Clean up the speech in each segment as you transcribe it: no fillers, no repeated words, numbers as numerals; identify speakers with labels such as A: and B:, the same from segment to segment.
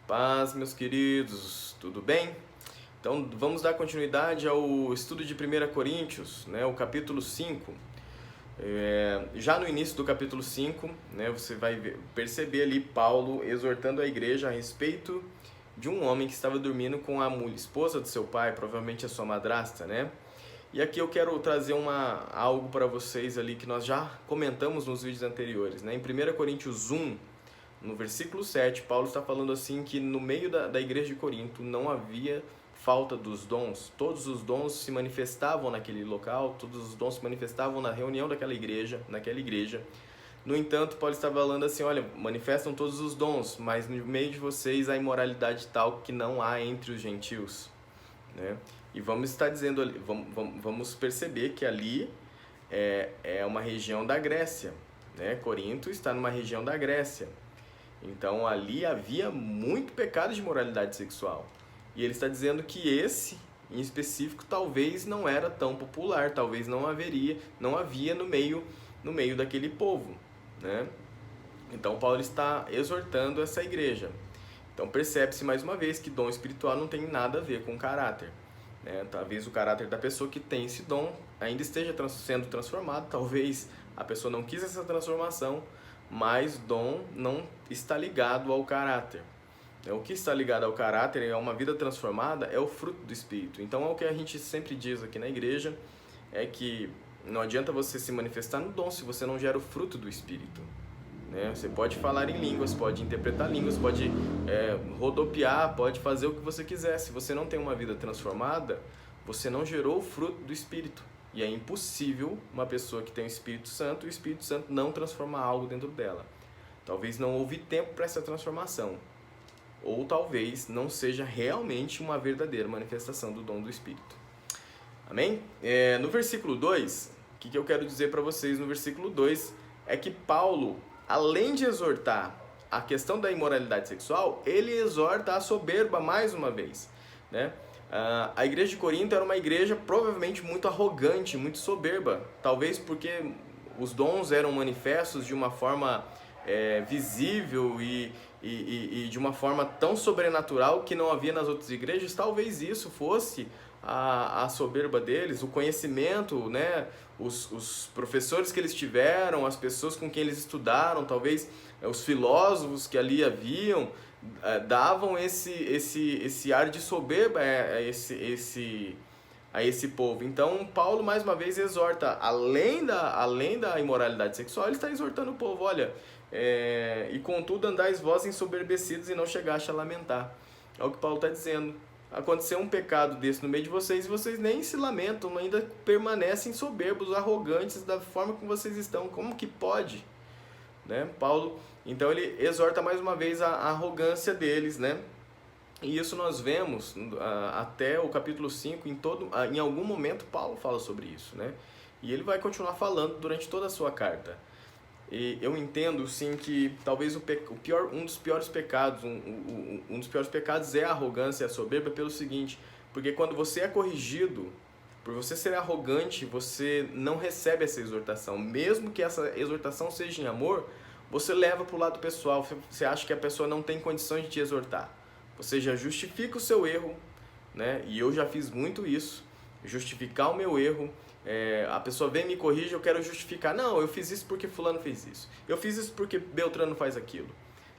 A: Paz, meus queridos, tudo bem? Então vamos dar continuidade ao estudo de 1 Coríntios, o capítulo 5. Já no início do capítulo 5, você vai perceber ali Paulo exortando a igreja a respeito de um homem que estava dormindo com a esposa do seu pai, provavelmente a sua madrasta, né? E aqui eu quero trazer algo para vocês ali que nós já comentamos nos vídeos anteriores, né? Em 1 Coríntios 1, no versículo 7, Paulo está falando assim que no meio da igreja de Corinto não havia falta dos dons. Todos os dons se manifestavam naquele local, todos os dons se manifestavam na reunião naquela igreja. No entanto, Paulo está falando assim, olha, manifestam todos os dons, mas no meio de vocês há imoralidade tal que não há entre os gentios, né? E vamos estar dizendo, vamos perceber que ali é uma região da Grécia, né? Corinto está numa região da Grécia. Então ali havia muito pecado de moralidade sexual. E ele está dizendo que esse, em específico, talvez não era tão popular, talvez não havia no meio daquele povo, né? Então Paulo está exortando essa igreja. Então percebe-se mais uma vez que dom espiritual não tem nada a ver com caráter, né? Talvez o caráter da pessoa que tem esse dom ainda esteja sendo transformado, talvez a pessoa não quis essa transformação, mas dom não está ligado ao caráter. O que está ligado ao caráter é uma vida transformada, é o fruto do Espírito. Então é o que a gente sempre diz aqui na igreja, é que não adianta você se manifestar no dom se você não gera o fruto do Espírito, né? Você pode falar em línguas, pode interpretar línguas, pode rodopiar, pode fazer o que você quiser. Se você não tem uma vida transformada, você não gerou o fruto do Espírito. E é impossível uma pessoa que tem o Espírito Santo não transformar algo dentro dela. Talvez não houve tempo para essa transformação. Ou talvez não seja realmente uma verdadeira manifestação do dom do Espírito. Amém? No versículo 2, o que eu quero dizer para vocês no versículo 2 é que Paulo, além de exortar a questão da imoralidade sexual, ele exorta a soberba mais uma vez, né? A igreja de Corinto era uma igreja provavelmente muito arrogante, muito soberba, talvez porque os dons eram manifestos de uma forma visível e de uma forma tão sobrenatural que não havia nas outras igrejas. Talvez isso fosse a soberba deles, o conhecimento, né? Os professores que eles tiveram, as pessoas com quem eles estudaram, talvez os filósofos que ali haviam, davam esse ar de soberba a esse povo. Então Paulo mais uma vez exorta, além da imoralidade sexual, ele está exortando o povo, olha, e contudo andais vós ensoberbecidos e não chegaste a lamentar. É o que Paulo está dizendo. Aconteceu um pecado desse no meio de vocês e vocês nem se lamentam, ainda permanecem soberbos, arrogantes da forma como vocês estão. Como que pode? Né? Paulo, então ele exorta mais uma vez a arrogância deles, né? E isso nós vemos até o capítulo 5, em algum momento Paulo fala sobre isso, né? E ele vai continuar falando durante toda a sua carta. E eu entendo sim que talvez um dos piores pecados é a arrogância e a soberba pelo seguinte, porque quando você é corrigido, por você ser arrogante, você não recebe essa exortação. Mesmo que essa exortação seja em amor, você leva para o lado pessoal, você acha que a pessoa não tem condições de te exortar. Você já justifica o seu erro, né? E eu já fiz muito isso, justificar o meu erro. A pessoa vem e me corrige, eu quero justificar. Não, eu fiz isso porque fulano fez isso. Eu fiz isso porque Beltrano faz aquilo,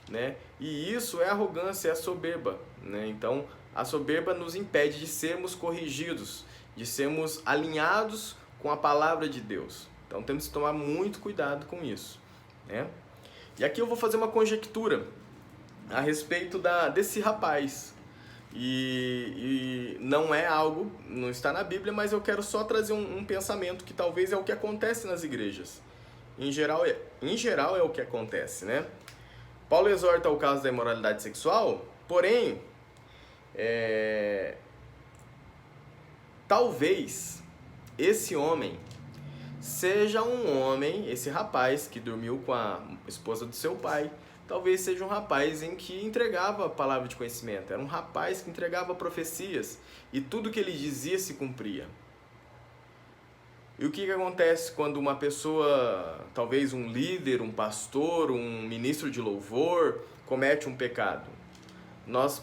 A: né? E isso é arrogância, é soberba, né? Então, a soberba nos impede de sermos corrigidos, de sermos alinhados com a palavra de Deus. Então, temos que tomar muito cuidado com isso, né? E aqui eu vou fazer uma conjectura a respeito desse rapaz. E não é algo, não está na Bíblia, mas eu quero só trazer um pensamento que talvez é o que acontece nas igrejas. Em geral é o que acontece, né? Paulo exorta o caso da imoralidade sexual, porém, talvez esse homem seja esse rapaz que dormiu com a esposa do seu pai, talvez seja um rapaz em que entregava a palavra de conhecimento. Era um rapaz que entregava profecias e tudo que ele dizia se cumpria. E o que acontece quando uma pessoa, talvez um líder, um pastor, um ministro de louvor, comete um pecado? nós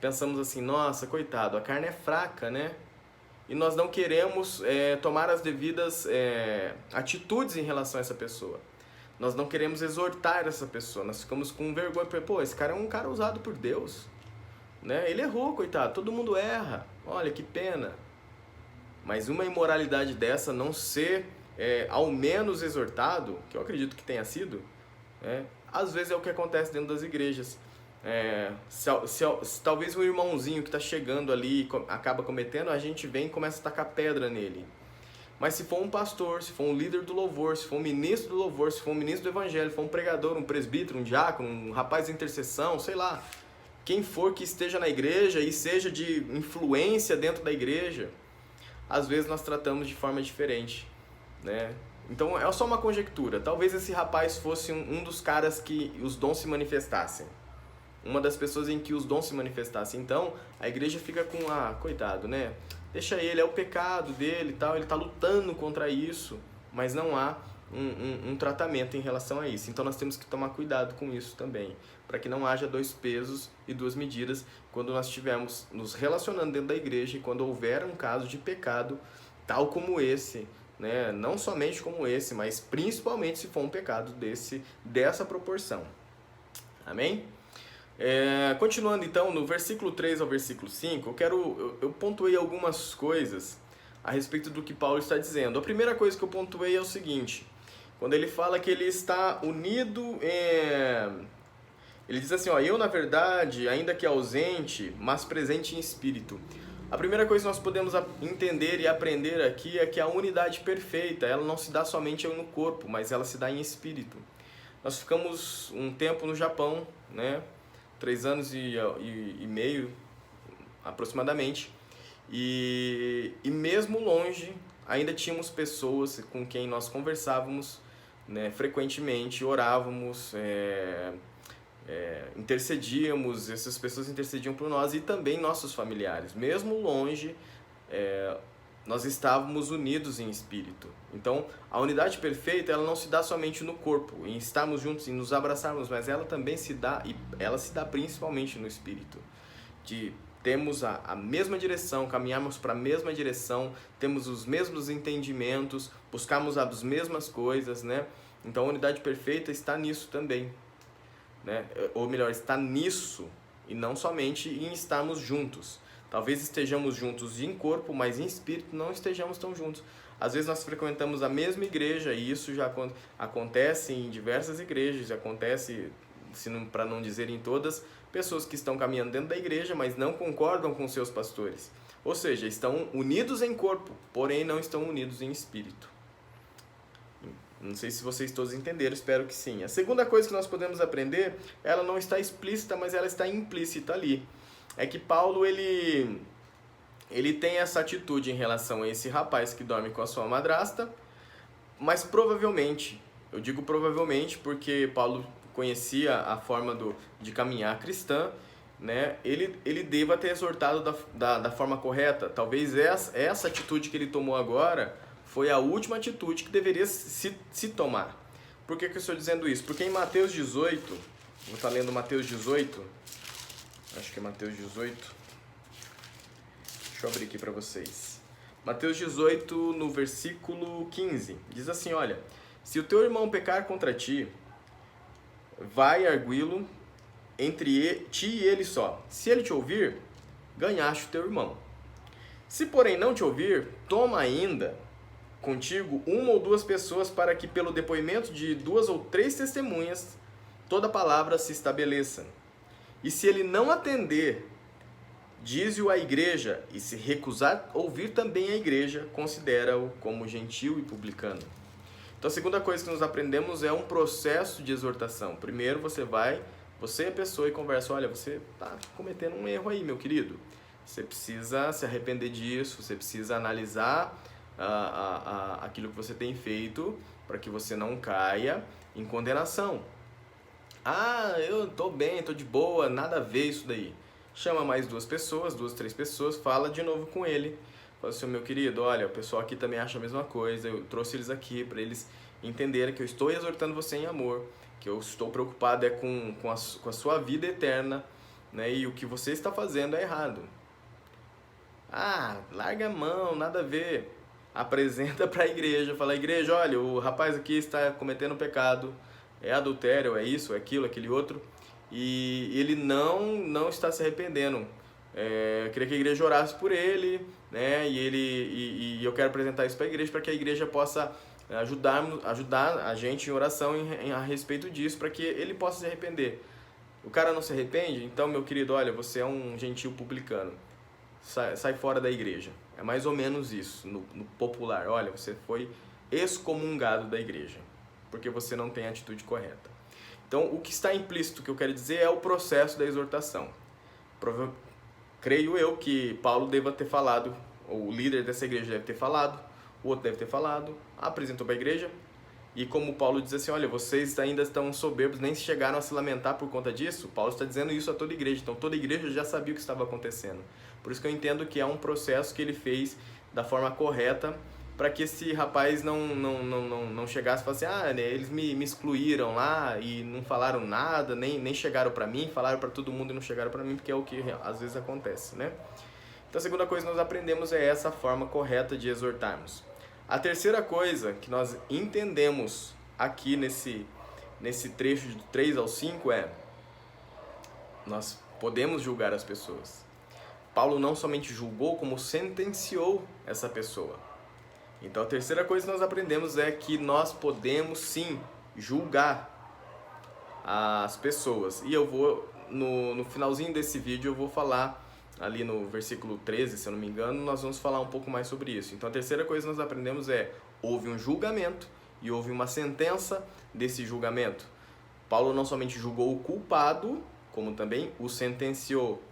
A: pensamos assim, nossa, coitado, a carne é fraca, né? E nós não queremos tomar as devidas atitudes em relação a essa pessoa. Nós não queremos exortar essa pessoa, nós ficamos com vergonha, pô, esse cara é um cara usado por Deus, né? Ele errou, coitado, todo mundo erra, olha que pena. Mas uma imoralidade dessa não ser ao menos exortado, que eu acredito que tenha sido, às vezes é o que acontece dentro das igrejas. Se talvez um irmãozinho que está chegando ali acaba cometendo, a gente vem e começa a tacar pedra nele. Mas se for um pastor, se for um líder do louvor, se for um ministro do louvor, se for um ministro do evangelho, se for um pregador, um presbítero, um diácono, um rapaz de intercessão, sei lá, quem for que esteja na igreja e seja de influência dentro da igreja, às vezes nós tratamos de forma diferente, né? Então é só uma conjectura. Talvez esse rapaz fosse um dos caras que os dons se manifestassem. Uma das pessoas em que os dons se manifestassem. Então a igreja fica com, coitado, né? Deixa ele, é o pecado dele e tal, ele está lutando contra isso, mas não há um tratamento em relação a isso. Então nós temos que tomar cuidado com isso também, para que não haja dois pesos e duas medidas quando nós estivermos nos relacionando dentro da igreja e quando houver um caso de pecado tal como esse, né? Não somente como esse, mas principalmente se for um pecado dessa proporção. Amém? Continuando então, no versículo 3 ao versículo 5, eu pontuei algumas coisas a respeito do que Paulo está dizendo. A primeira coisa que eu pontuei é o seguinte: quando ele fala que ele está unido, ele diz assim, eu na verdade, ainda que ausente, mas presente em espírito. A primeira coisa que nós podemos entender e aprender aqui é que a unidade perfeita, ela não se dá somente no corpo, mas ela se dá em espírito. Nós ficamos um tempo no Japão, né? 3 anos e meio aproximadamente, e mesmo longe ainda tínhamos pessoas com quem nós conversávamos, né, frequentemente, orávamos, intercedíamos, essas pessoas intercediam por nós e também nossos familiares. Mesmo longe, nós estávamos unidos em espírito. Então, a unidade perfeita, ela não se dá somente no corpo, em estarmos juntos e nos abraçarmos, mas ela também se dá, e ela se dá principalmente no espírito. De termos a mesma direção, caminharmos para a mesma direção, temos os mesmos entendimentos, buscarmos as mesmas coisas, né? Então, a unidade perfeita está nisso também, né? Ou melhor, está nisso e não somente em estarmos juntos. Talvez estejamos juntos em corpo, mas em espírito não estejamos tão juntos. Às vezes nós frequentamos a mesma igreja e isso já acontece em diversas igrejas, acontece, para não dizer em todas, pessoas que estão caminhando dentro da igreja, mas não concordam com seus pastores. Ou seja, estão unidos em corpo, porém não estão unidos em espírito. Não sei se vocês todos entenderam, espero que sim. A segunda coisa que nós podemos aprender, ela não está explícita, mas ela está implícita ali. É que Paulo, ele tem essa atitude em relação a esse rapaz que dorme com a sua madrasta, mas provavelmente, eu digo provavelmente porque Paulo conhecia a forma de caminhar cristã, né? Ele deva ter exortado da forma correta. Talvez essa atitude que ele tomou agora foi a última atitude que deveria se tomar. Por que eu estou dizendo isso? Porque em Mateus 18, vou estar lendo Mateus 18, acho que é Mateus 18, deixa eu abrir aqui para vocês. Mateus 18, no versículo 15, diz assim, olha, se o teu irmão pecar contra ti, vai arguí-lo entre ti e ele só. Se ele te ouvir, ganhaste o teu irmão. Se porém não te ouvir, toma ainda contigo 1 ou 2 pessoas para que pelo depoimento de 2 ou 3 testemunhas toda palavra se estabeleça. E se ele não atender, dize-o à igreja, e se recusar ouvir também a igreja, considera-o como gentil e publicano. Então a segunda coisa que nós aprendemos é um processo de exortação. Primeiro você é a pessoa e conversa, olha, você está cometendo um erro aí, meu querido. Você precisa se arrepender disso, você precisa analisar aquilo que você tem feito para que você não caia em condenação. Eu tô bem, tô de boa, nada a ver isso daí. Chama mais 2 pessoas, 2, 3 pessoas, fala de novo com ele. Fala assim, meu querido, olha, o pessoal aqui também acha a mesma coisa, eu trouxe eles aqui para eles entenderem que eu estou exortando você em amor, que eu estou preocupado com a sua vida eterna, né, e o que você está fazendo é errado. Ah, larga a mão, nada a ver. Apresenta para a igreja, fala: igreja, olha, o rapaz aqui está cometendo pecado, é adultério, é isso, é aquilo, aquele outro, e ele não está se arrependendo. Eu queria que a igreja orasse por ele, né? E eu quero apresentar isso para a igreja, para que a igreja possa ajudar a gente em oração a respeito disso, para que ele possa se arrepender. O cara não se arrepende? Então, meu querido, olha, você é um gentil publicano. Sai fora da igreja. É mais ou menos isso, no popular. Olha, você foi excomungado da igreja, porque você não tem a atitude correta. Então, o que está implícito, que eu quero dizer, é o processo da exortação. Creio eu que Paulo deva ter falado, ou o líder dessa igreja deve ter falado, o outro deve ter falado, apresentou para a igreja, e como Paulo diz assim: olha, vocês ainda estão soberbos, nem chegaram a se lamentar por conta disso. Paulo está dizendo isso a toda a igreja, então toda a igreja já sabia o que estava acontecendo. Por isso que eu entendo que é um processo que ele fez da forma correta, para que esse rapaz não chegasse e falasse: ah, né, eles me excluíram lá e não falaram nada, nem chegaram para mim, falaram para todo mundo e não chegaram para mim, porque é o que às vezes acontece, né? Então a segunda coisa que nós aprendemos é essa forma correta de exortarmos. A terceira coisa que nós entendemos aqui nesse trecho de 3 ao 5 é: nós podemos julgar as pessoas. Paulo não somente julgou, como sentenciou essa pessoa. Então a terceira coisa que nós aprendemos é que nós podemos sim julgar as pessoas. E eu vou, no finalzinho desse vídeo, eu vou falar ali no versículo 13, se eu não me engano, nós vamos falar um pouco mais sobre isso. Então a terceira coisa que nós aprendemos é: houve um julgamento e houve uma sentença desse julgamento. Paulo não somente julgou o culpado, como também o sentenciou.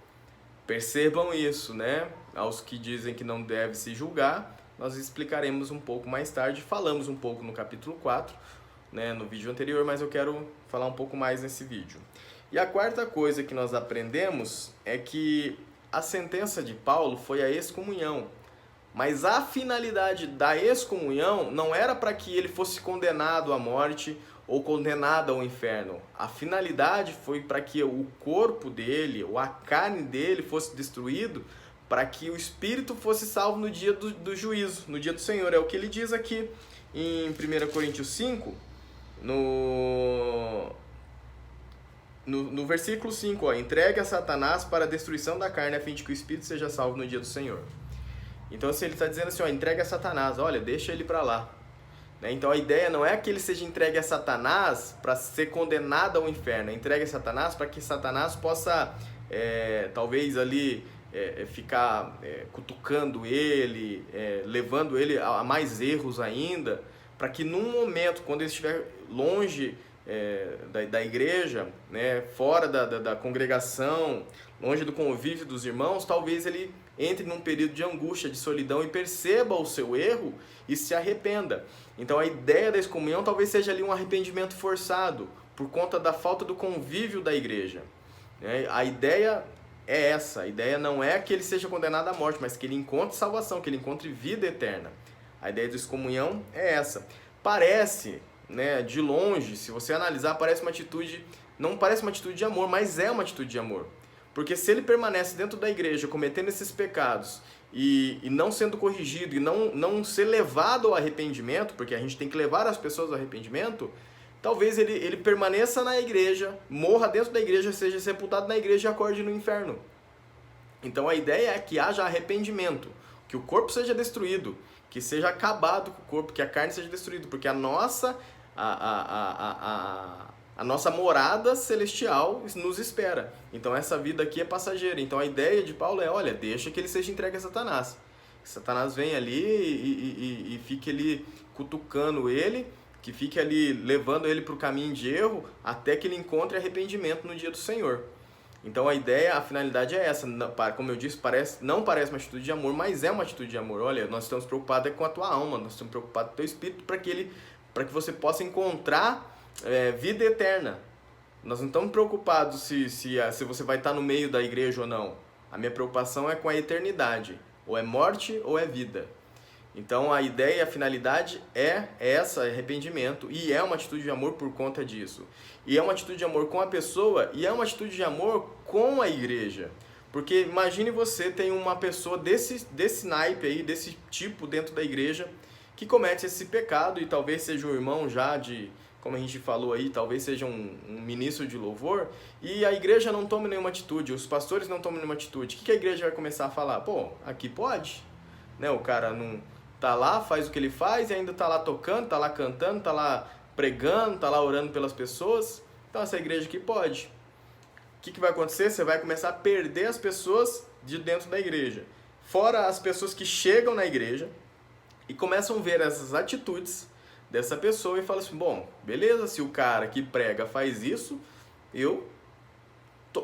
A: Percebam isso, né? Aos que dizem que não deve se julgar, nós explicaremos um pouco mais tarde. Falamos um pouco no capítulo 4, né, no vídeo anterior, mas eu quero falar um pouco mais nesse vídeo. E a quarta coisa que nós aprendemos é que a sentença de Paulo foi a excomunhão. Mas a finalidade da excomunhão não era para que ele fosse condenado à morte ou condenado ao inferno. A finalidade foi para que o corpo dele, ou a carne dele, fosse destruído, para que o espírito fosse salvo no dia do juízo, no dia do Senhor. É o que ele diz aqui em 1 Coríntios 5, no versículo 5, ó: entregue a Satanás para a destruição da carne, a fim de que o espírito seja salvo no dia do Senhor. Então, assim, ele está dizendo assim, ó, entregue a Satanás, olha, deixa ele para lá. Né? Então, a ideia não é que ele seja entregue a Satanás para ser condenado ao inferno, é entregue a Satanás para que Satanás possa, talvez ali, ficar cutucando ele, levando ele a mais erros ainda, para que num momento, quando ele estiver longe da igreja, né, fora da congregação, longe do convívio dos irmãos, talvez ele entre num período de angústia, de solidão, e perceba o seu erro e se arrependa. Então a ideia da excomunhão talvez seja ali um arrependimento forçado, por conta da falta do convívio da igreja. A ideia é essa, a ideia não é que ele seja condenado à morte, mas que ele encontre salvação, que ele encontre vida eterna. A ideia da excomunhão é essa. Parece, né, de longe, se você analisar, parece uma atitude, não parece uma atitude de amor, mas é uma atitude de amor. Porque se ele permanece dentro da igreja cometendo esses pecados e não sendo corrigido e não ser levado ao arrependimento, porque a gente tem que levar as pessoas ao arrependimento, talvez ele permaneça na igreja, morra dentro da igreja, seja sepultado na igreja e acorde no inferno. Então a ideia é que haja arrependimento, que o corpo seja destruído, que seja acabado com o corpo, que a carne seja destruída, porque a nossa morada celestial nos espera. Então essa vida aqui é passageira. Então a ideia de Paulo é, olha, deixa que ele seja entregue a Satanás. Satanás vem ali e fique ali cutucando ele, que fique ali levando ele para o caminho de erro, até que ele encontre arrependimento no dia do Senhor. Então a ideia, a finalidade é essa. Como eu disse, não parece uma atitude de amor, mas é uma atitude de amor. Olha, nós estamos preocupados com a tua alma, nós estamos preocupados com o teu espírito, para que você possa encontrar vida eterna. Nós não estamos preocupados se você vai estar no meio da igreja ou não. A minha preocupação é com a eternidade. Ou é morte ou é vida. Então a ideia, a finalidade é essa, arrependimento, e é uma atitude de amor por conta disso. E é uma atitude de amor com a pessoa e é uma atitude de amor com a igreja. Porque imagine você tem uma pessoa desse naipe aí, desse tipo dentro da igreja, que comete esse pecado e talvez seja um irmão já de, como a gente falou aí, talvez seja um ministro de louvor, e a igreja não toma nenhuma atitude, os pastores não tomam nenhuma atitude. O que a igreja vai começar a falar? Pô, aqui pode, né? O cara não tá lá, faz o que ele faz e ainda tá lá tocando, tá lá cantando, tá lá pregando, tá lá orando pelas pessoas. Então essa igreja aqui pode. O que vai acontecer? Você vai começar a perder as pessoas de dentro da igreja. Fora as pessoas que chegam na igreja e começam a ver essas atitudes dessa pessoa e falam assim, bom, beleza, se o cara que prega faz isso, eu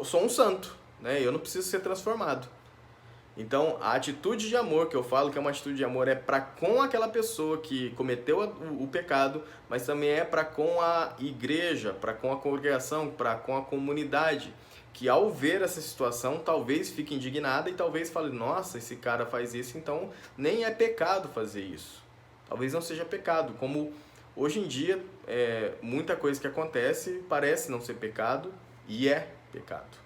A: sou um santo, né? Eu não preciso ser transformado. Então, a atitude de amor, que eu falo que é uma atitude de amor, é para com aquela pessoa que cometeu o pecado, mas também é para com a igreja, para com a congregação, para com a comunidade, que ao ver essa situação, talvez fique indignada e talvez fale, nossa, esse cara faz isso, então nem é pecado fazer isso. Talvez não seja pecado, como hoje em dia, muita coisa que acontece parece não ser pecado e é pecado.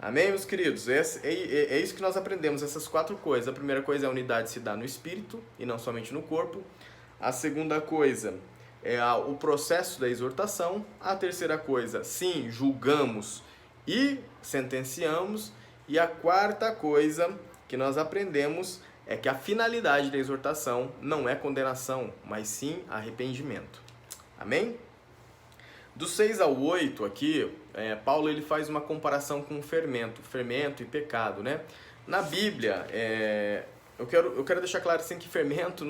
A: Amém, meus queridos? É isso que nós aprendemos, essas 4 coisas. A primeira coisa é a unidade se dá no espírito e não somente no corpo. A segunda coisa é o processo da exortação. A terceira coisa, sim, julgamos e sentenciamos. E a quarta coisa que nós aprendemos é que a finalidade da exortação não é condenação, mas sim arrependimento. Amém? Do 6 ao 8 aqui, Paulo ele faz uma comparação com fermento e pecado, né? Na Bíblia, eu quero deixar claro assim que fermento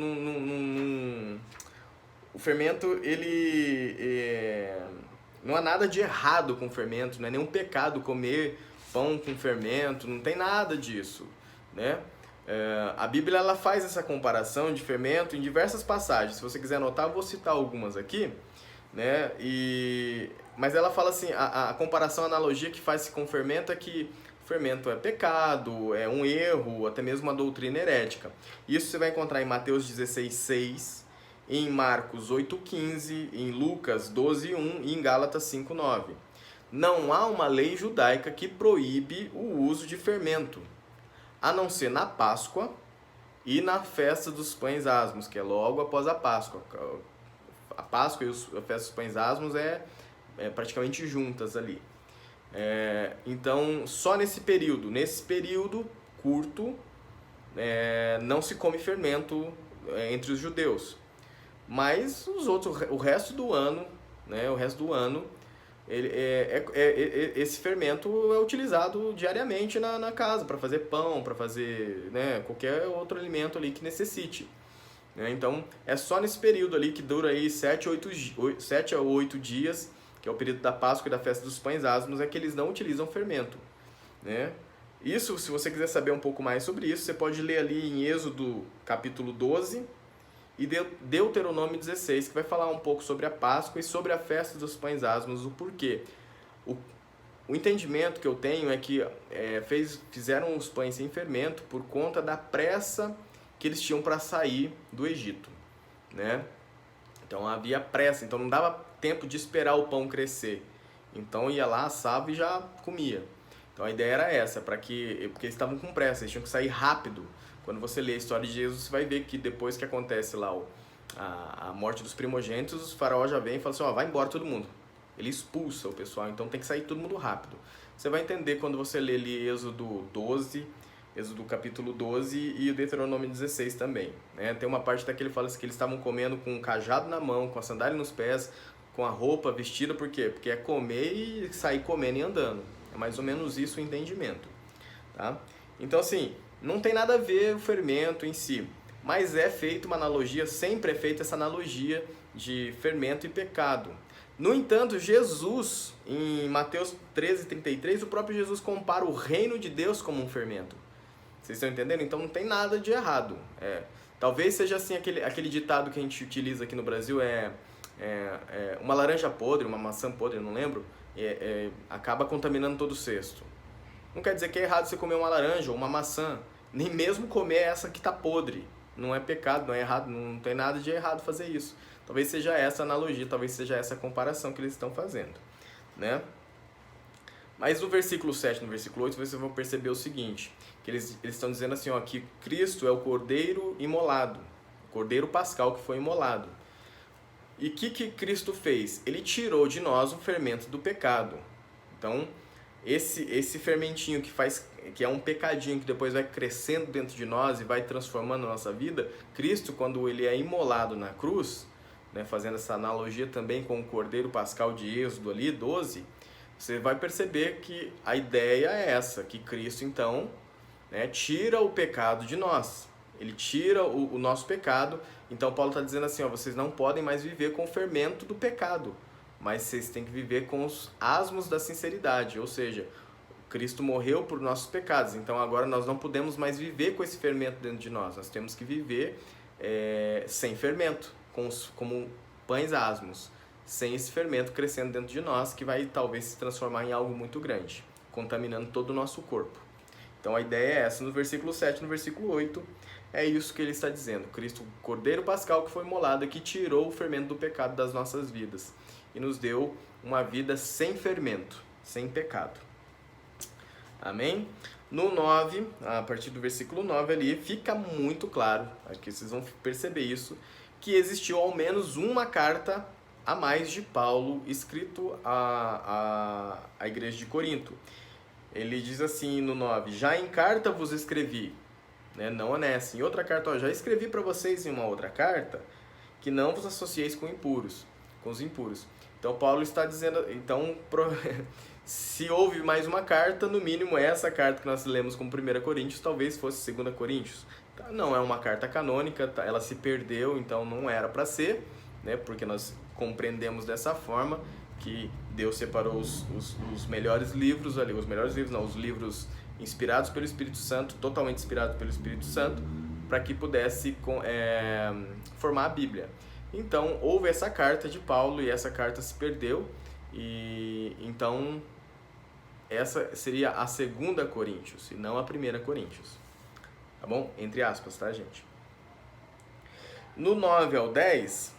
A: o fermento ele não há nada de errado com fermento, não é nenhum pecado comer pão com fermento, não tem nada disso, né? A Bíblia ela faz essa comparação de fermento em diversas passagens. Se você quiser anotar, eu vou citar algumas aqui, né? Mas ela fala assim, a comparação, a analogia que faz com fermento é que fermento é pecado, é um erro, até mesmo uma doutrina herética. Isso você vai encontrar em Mateus 16:6, em Marcos 8:15, em Lucas 12:1 e em Gálatas 5:9. Não há uma lei judaica que proíbe o uso de fermento, a não ser na Páscoa e na festa dos pães asmos, que é logo após a Páscoa. A Páscoa e a festa dos pães asmos é praticamente juntas ali. Então, só nesse período curto, não se come fermento entre os judeus. Mas o resto do ano, né, esse fermento é utilizado diariamente na casa para fazer pão, para fazer, né, qualquer outro alimento ali que necessite. Então, é só nesse período ali que dura aí 7 a 8 dias, que é o período da Páscoa e da festa dos pães asmos, é que eles não utilizam fermento, né? Isso, se você quiser saber um pouco mais sobre isso, você pode ler ali em Êxodo capítulo 12 e Deuteronômio 16, que vai falar um pouco sobre a Páscoa e sobre a festa dos pães asmos, o porquê. O entendimento que eu tenho é que fizeram os pães sem fermento por conta da pressa que eles tinham para sair do Egito, né? Então havia pressa, então não dava tempo de esperar o pão crescer. Então ia lá, assava e já comia. Então a ideia era essa, porque eles estavam com pressa, eles tinham que sair rápido. Quando você lê a história de Jesus, você vai ver que depois que acontece lá a morte dos primogênitos, o faraó já vem e fala assim, vai embora todo mundo. Ele expulsa o pessoal, então tem que sair todo mundo rápido. Você vai entender quando você lê ali Êxodo capítulo 12 e o Deuteronômio 16 também, né? Tem uma parte daquele que fala assim, que eles estavam comendo com um cajado na mão, com a sandália nos pés, com a roupa vestida, por quê? Porque é comer e sair comendo e andando. É mais ou menos isso o entendimento, tá? Então assim, não tem nada a ver o fermento em si, mas é feita uma analogia, sempre é feita essa analogia de fermento e pecado. No entanto, Jesus, em Mateus 13:33, o próprio Jesus compara o reino de Deus como um fermento. Vocês estão entendendo? Então não tem nada de errado. Talvez seja assim aquele ditado que a gente utiliza aqui no Brasil, uma laranja podre, uma maçã podre, eu não lembro, acaba contaminando todo o cesto. Não quer dizer que é errado você comer uma laranja ou uma maçã, nem mesmo comer essa que está podre, não é pecado, não é errado, não tem nada de errado fazer isso. Talvez seja essa analogia, talvez seja essa comparação que eles estão fazendo, né? Mas no versículo 7, no versículo 8, vocês vão perceber o seguinte, que eles estão dizendo assim, ó, que Cristo é o Cordeiro imolado, o Cordeiro Pascal que foi imolado. E o que Cristo fez? Ele tirou de nós o fermento do pecado. Então, esse fermentinho que é um pecadinho que depois vai crescendo dentro de nós e vai transformando a nossa vida, Cristo, quando ele é imolado na cruz, né, fazendo essa analogia também com o Cordeiro Pascal de Êxodo ali, 12, você vai perceber que a ideia é essa, que Cristo então, né, tira o pecado de nós. Ele tira o nosso pecado. Então Paulo está dizendo assim, ó, vocês não podem mais viver com o fermento do pecado, mas vocês têm que viver com os asmos da sinceridade, ou seja, Cristo morreu por nossos pecados, então agora nós não podemos mais viver com esse fermento dentro de nós temos que viver sem fermento, como pães asmos, sem esse fermento crescendo dentro de nós, que vai talvez se transformar em algo muito grande, contaminando todo o nosso corpo. Então a ideia é essa, no versículo 7, no versículo 8, é isso que ele está dizendo. Cristo, Cordeiro Pascal que foi imolado, que tirou o fermento do pecado das nossas vidas e nos deu uma vida sem fermento, sem pecado. Amém? No 9, a partir do versículo 9 ali, fica muito claro, aqui vocês vão perceber isso, que existiu ao menos uma carta a mais de Paulo escrito à igreja de Corinto. Ele diz assim no 9, já em carta vos escrevi, né? Não é nessa. Em outra carta, ó, já escrevi para vocês em uma outra carta que não vos associeis com os impuros. Então Paulo está dizendo, então se houve mais uma carta, no mínimo essa carta que nós lemos como 1 Coríntios, talvez fosse 2 Coríntios. Não é uma carta canônica, ela se perdeu, então não era para ser, né? Porque nós compreendemos dessa forma que Deus separou os melhores livros ali, os livros inspirados pelo Espírito Santo, totalmente inspirados pelo Espírito Santo, para que pudesse formar a Bíblia. Então, houve essa carta de Paulo e essa carta se perdeu, e então essa seria a 2 Coríntios e não a 1 Coríntios. Tá bom? Entre aspas, tá, gente? No 9 ao 10,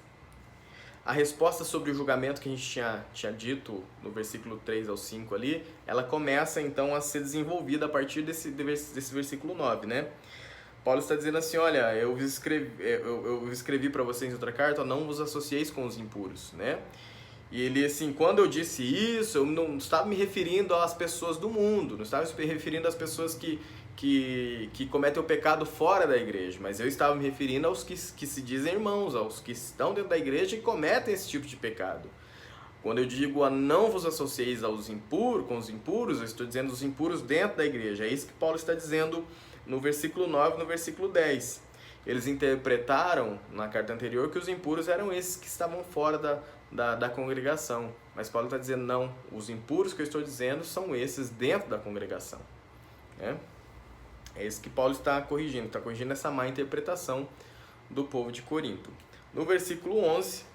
A: a resposta sobre o julgamento que a gente tinha dito no versículo 3 ao 5 ali, ela começa então a ser desenvolvida a partir desse versículo 9, né? Paulo está dizendo assim, olha, eu escrevi para vocês em outra carta, não vos associeis com os impuros, né? E ele, assim, quando eu disse isso, eu não estava me referindo às pessoas do mundo, não estava me referindo às pessoas que cometem o pecado fora da igreja, mas eu estava me referindo aos que se dizem irmãos, aos que estão dentro da igreja e cometem esse tipo de pecado. Quando eu digo a não vos associeis com os impuros, eu estou dizendo os impuros dentro da igreja. É isso que Paulo está dizendo no versículo 9 e no versículo 10. Eles interpretaram na carta anterior que os impuros eram esses que estavam fora da congregação. Mas Paulo está dizendo, não, os impuros que eu estou dizendo são esses dentro da congregação. É isso que Paulo está corrigindo essa má interpretação do povo de Corinto. No versículo 11,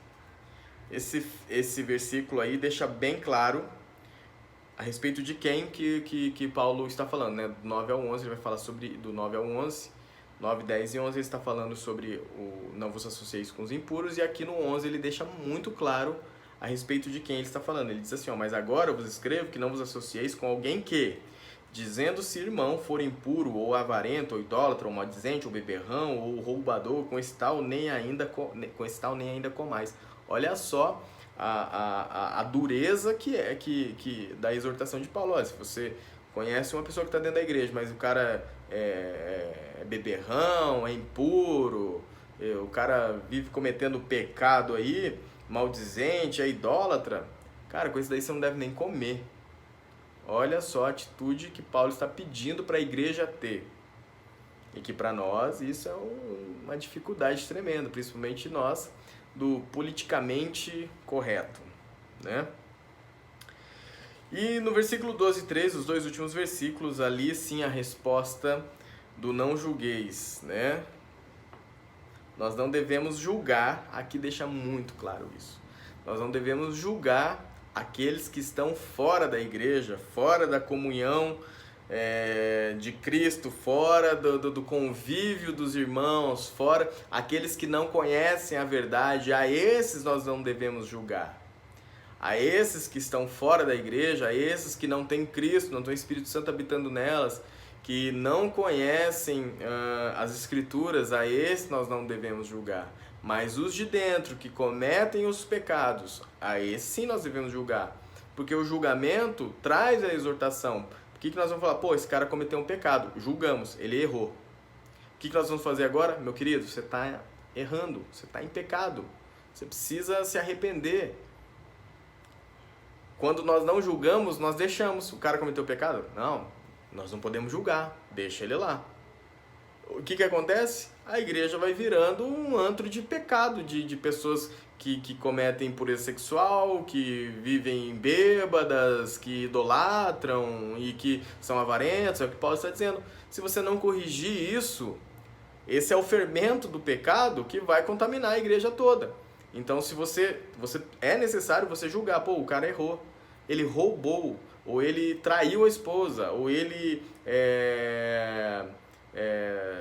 A: esse versículo aí deixa bem claro a respeito de quem que Paulo está falando, né? Do 9 ao 11 ele vai falar sobre, do 9 ao 11, 9, 10 e 11 ele está falando sobre o não vos associeis com os impuros, e aqui no 11 ele deixa muito claro a respeito de quem ele está falando. Ele diz assim, ó, mas agora eu vos escrevo que não vos associeis com alguém que, dizendo-se irmão, for impuro, ou avarento, ou idólatra, ou maldizente, ou beberrão, ou roubador, com esse tal nem ainda comais. Olha só a dureza que da exortação de Paulo. Olha, se você conhece uma pessoa que está dentro da igreja, mas o cara é beberrão, é impuro, o cara vive cometendo pecado aí, maldizente, é idólatra, cara, com isso daí você não deve nem comer. Olha só a atitude que Paulo está pedindo para a igreja ter. E que para nós isso é uma dificuldade tremenda, principalmente nós do politicamente correto, né? E no versículo 12 e 13, os dois últimos versículos, ali sim a resposta do não julgueis, né? Nós não devemos julgar, aqui deixa muito claro isso. Nós não devemos julgar aqueles que estão fora da igreja, fora da comunhão de Cristo, fora do convívio dos irmãos, fora aqueles que não conhecem a verdade, a esses nós não devemos julgar. A esses que estão fora da igreja, a esses que não têm Cristo, não têm o Espírito Santo habitando nelas, que não conhecem as Escrituras, a esses nós não devemos julgar. Mas os de dentro que cometem os pecados, a esses sim nós devemos julgar. Porque o julgamento traz a exortação. O que nós vamos falar? Pô, esse cara cometeu um pecado. Julgamos, ele errou. O que nós vamos fazer agora? Meu querido, você está errando, você está em pecado. Você precisa se arrepender. Quando nós não julgamos, nós deixamos. O cara cometeu pecado? Não, nós não podemos julgar. Deixa ele lá. O que acontece? A igreja vai virando um antro de pecado, de pessoas que cometem impureza sexual, que vivem bêbadas, que idolatram e que são avarentos, é o que Paulo está dizendo. Se você não corrigir isso, esse é o fermento do pecado que vai contaminar a igreja toda. Então, se é necessário você julgar, pô, o cara errou, ele roubou, ou ele traiu a esposa, ou ele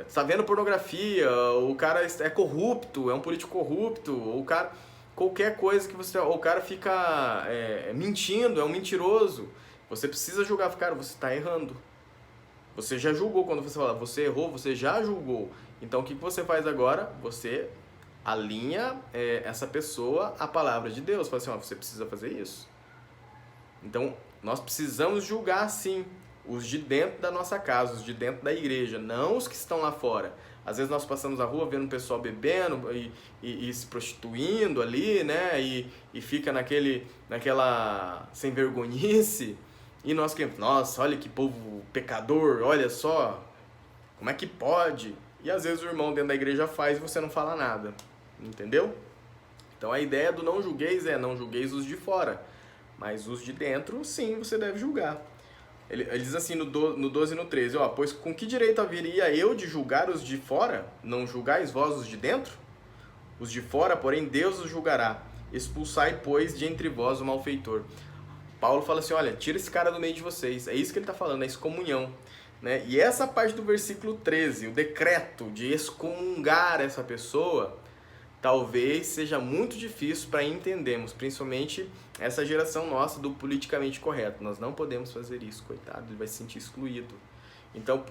A: está vendo pornografia, o cara é corrupto, é um político corrupto, ou o cara, qualquer coisa que você, ou o cara fica mentindo, é um mentiroso. Você precisa julgar, cara, você está errando. Você já julgou, quando você fala, você errou, você já julgou. Então, o que você faz agora? Você alinha essa pessoa à palavra de Deus. Fala assim, ó, você precisa fazer isso. Então, nós precisamos julgar, sim, os de dentro da nossa casa, os de dentro da igreja, não os que estão lá fora. Às vezes nós passamos a rua vendo o pessoal bebendo e se prostituindo ali, né? E fica naquela sem vergonhice. E nós que, nossa, olha que povo pecador, olha só, como é que pode? E às vezes o irmão dentro da igreja faz e você não fala nada, entendeu? Então a ideia do não julgueis não julgueis os de fora, mas os de dentro, sim, você deve julgar. Ele diz assim no 12 e no 13, ó, pois com que direito haveria eu de julgar os de fora? Não julgais vós os de dentro? Os de fora, porém, Deus os julgará. Expulsai, pois, de entre vós o malfeitor. Paulo fala assim, olha, tira esse cara do meio de vocês. É isso que ele está falando, é excomunhão. Né? E essa parte do versículo 13, o decreto de excomungar essa pessoa, talvez seja muito difícil para entendermos, principalmente essa geração nossa do politicamente correto. Nós não podemos fazer isso, coitado, ele vai se sentir excluído. Então,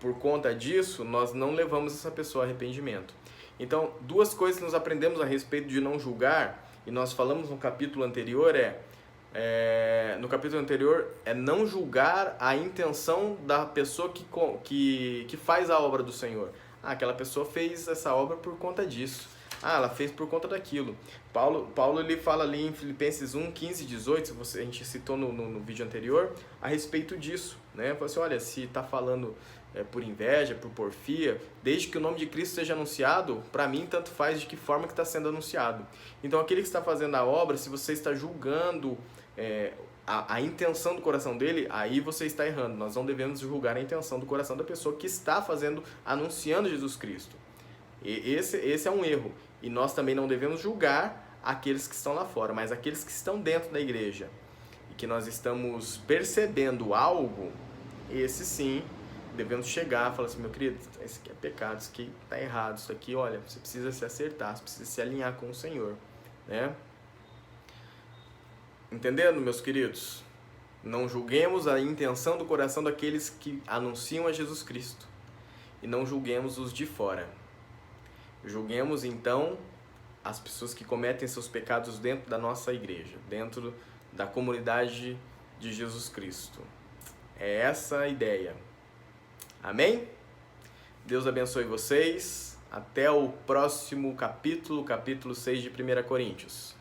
A: por conta disso, nós não levamos essa pessoa a arrependimento. Então, duas coisas que nós aprendemos a respeito de não julgar, e nós falamos no capítulo anterior, não julgar a intenção da pessoa que faz a obra do Senhor. Ah, aquela pessoa fez essa obra por conta disso. Ah, ela fez por conta daquilo. Paulo ele fala ali em Filipenses 1, 15 e 18, a gente citou no vídeo anterior, a respeito disso. Né? Fala assim, olha, se está falando por inveja, por porfia, desde que o nome de Cristo seja anunciado, para mim tanto faz de que forma que está sendo anunciado. Então aquele que está fazendo a obra, se você está julgando a intenção do coração dele, aí você está errando. Nós não devemos julgar a intenção do coração da pessoa que está anunciando Jesus Cristo. E esse é um erro. E nós também não devemos julgar aqueles que estão lá fora, mas aqueles que estão dentro da igreja e que nós estamos percebendo algo, esse sim, devemos chegar e falar assim, meu querido, isso aqui é pecado, isso aqui está errado, isso aqui, olha, você precisa se acertar, você precisa se alinhar com o Senhor, né? Entendendo, meus queridos? Não julguemos a intenção do coração daqueles que anunciam a Jesus Cristo e não julguemos os de fora. Julguemos, então, as pessoas que cometem seus pecados dentro da nossa igreja, dentro da comunidade de Jesus Cristo. É essa a ideia. Amém? Deus abençoe vocês. Até o próximo capítulo 6 de 1 Coríntios.